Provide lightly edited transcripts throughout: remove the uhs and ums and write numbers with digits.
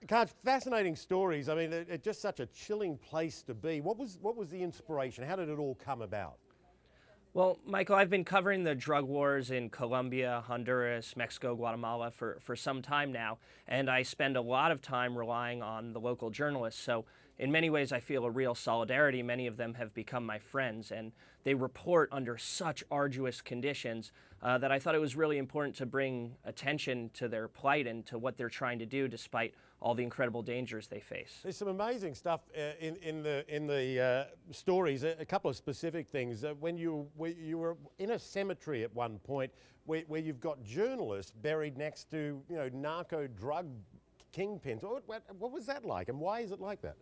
Karch, fascinating stories. I mean, it's just such a chilling place to be. What was the inspiration? How did it all come about? Well, Michael, I've been covering the drug wars in Colombia, Honduras, Mexico, Guatemala for some time now, and I spend a lot of time relying on the local journalists. So in many ways, I feel a real solidarity. Many of them have become my friends, and they report under such arduous conditions that I thought it was really important to bring attention to their plight and to what they're trying to do despite all the incredible dangers they face. There's some amazing stuff in the stories. A couple of specific things. When you were in a cemetery at one point, where you've got journalists buried next to narco drug kingpins. What was that like, and why is it like that?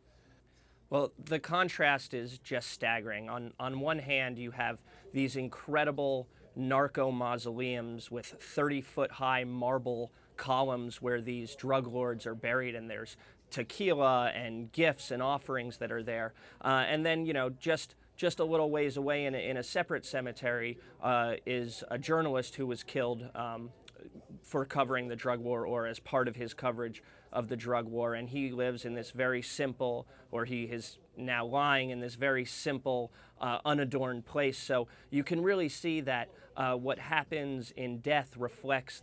Well, the contrast is just staggering. On one hand, you have these incredible narco mausoleums with 30-foot high marble columns where these drug lords are buried, and there's tequila and gifts and offerings that are there. And then, just a little ways away in a separate cemetery is a journalist who was killed for covering the drug war, or as part of his coverage of the drug war. And he lives in this very simple, or he is now lying in this very simple, unadorned place. So you can really see that what happens in death reflects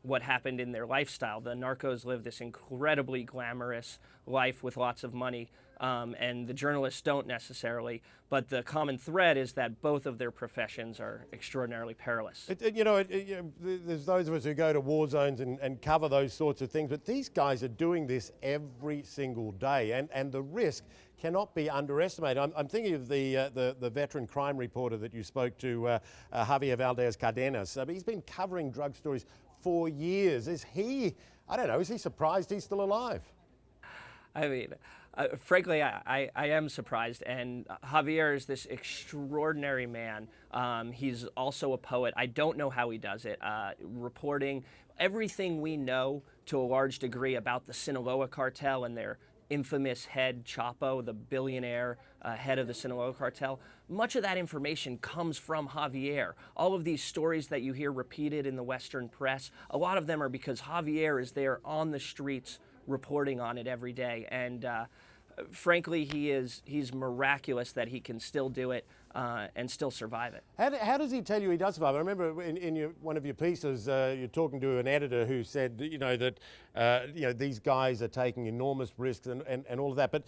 what happened in their lifestyle. The narcos live this incredibly glamorous life with lots of money, and the journalists don't necessarily. But the common thread is that both of their professions are extraordinarily perilous. There's those of us who go to war zones and cover those sorts of things, but these guys are doing this every single day, and the risk cannot be underestimated. I'm thinking of the veteran crime reporter that you spoke to, Javier Valdez Cardenas. He's been covering drug stories for years. Is he surprised he's still alive? I mean, frankly, I am surprised. And Javier is this extraordinary man. He's also a poet. I don't know how he does it. Reporting everything we know to a large degree about the Sinaloa cartel and their infamous head, Chapo, the billionaire head of the Sinaloa cartel. Much of that information comes from Javier. All of these stories that you hear repeated in the Western press, a lot of them are because Javier is there on the streets reporting on it every day. And frankly, he's miraculous that he can still do it and still survive it. How does he tell you he does survive? I remember in one of your pieces, you're talking to an editor who said, that these guys are taking enormous risks and all of that. But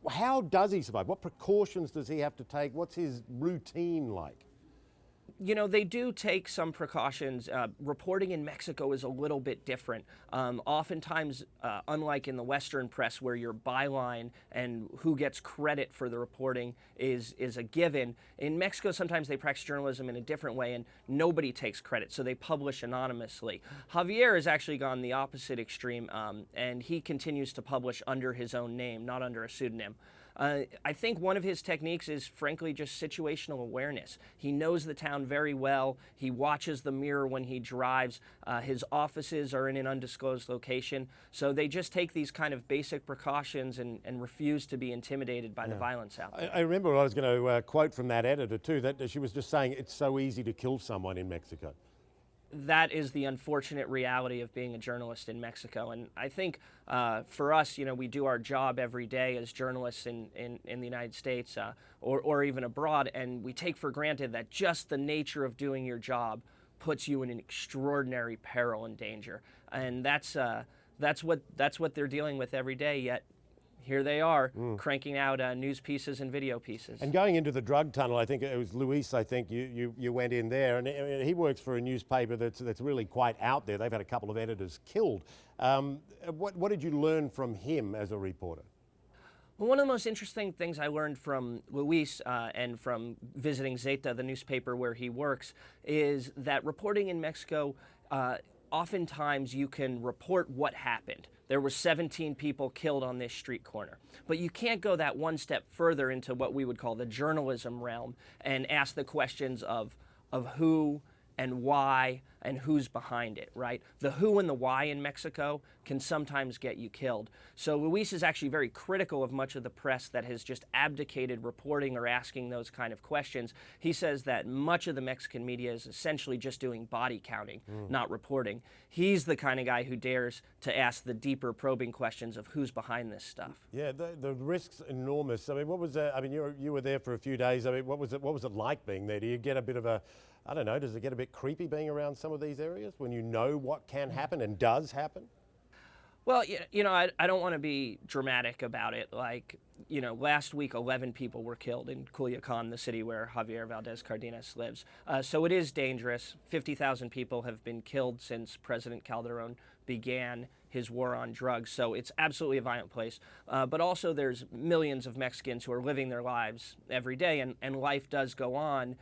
how does he survive? What precautions does he have to take? What's his routine like? They do take some precautions. Reporting in Mexico is a little bit different. Oftentimes, unlike in the Western press where your byline and who gets credit for the reporting is a given, in Mexico sometimes they practice journalism in a different way and nobody takes credit, so they publish anonymously. Javier has actually gone the opposite extreme, and he continues to publish under his own name, not under a pseudonym. I think one of his techniques is, frankly, just situational awareness. He knows the town very well. He watches the mirror when he drives. His offices are in an undisclosed location. So they just take these kind of basic precautions and refuse to be intimidated by the violence out there. I remember I was going to quote from that editor too, that she was just saying it's so easy to kill someone in Mexico. That is the unfortunate reality of being a journalist in Mexico. And I think for us, we do our job every day as journalists in the United States or even abroad, and we take for granted that just the nature of doing your job puts you in an extraordinary peril and danger. And that's what they're dealing with every day, yet here they are, cranking out news pieces and video pieces. And going into the drug tunnel, I think it was Luis, you went in there, and he works for a newspaper that's really quite out there. They've had a couple of editors killed. What did you learn from him as a reporter? Well, one of the most interesting things I learned from Luis and from visiting Zeta, the newspaper where he works, is that reporting in Mexico, oftentimes you can report what happened. There were 17 people killed on this street corner. But you can't go that one step further into what we would call the journalism realm and ask the questions of who and why and who's behind it, right? The who and the why in Mexico can sometimes get you killed. So Luis is actually very critical of much of the press that has just abdicated reporting or asking those kind of questions. He says that much of the Mexican media is essentially just doing body counting, not reporting. He's the kind of guy who dares to ask the deeper probing questions of who's behind this stuff. Yeah, the risk's enormous. I mean, what was I mean, you were there for a few days. I mean, what was it like being there? Do you get a bit of a, I don't know, does it get a bit creepy being around some of these areas when you know what can happen and does happen? Well, I don't want to be dramatic about it. Like, last week 11 people were killed in Culiacan, the city where Javier Valdez Cardenas lives. So it is dangerous. 50,000 people have been killed since President Calderon began his war on drugs. So it's absolutely a violent place. But also there's millions of Mexicans who are living their lives every day, and life does go on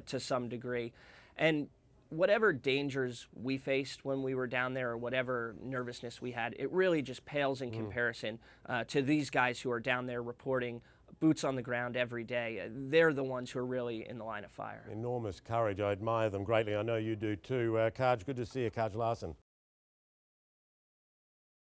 to some degree. And whatever dangers we faced when we were down there or whatever nervousness we had, it really just pales in comparison to these guys who are down there reporting, boots on the ground every day. They're the ones who are really in the line of fire. Enormous courage. I admire them greatly. I know you do too. Kaj, good to see you, Kaj Larson.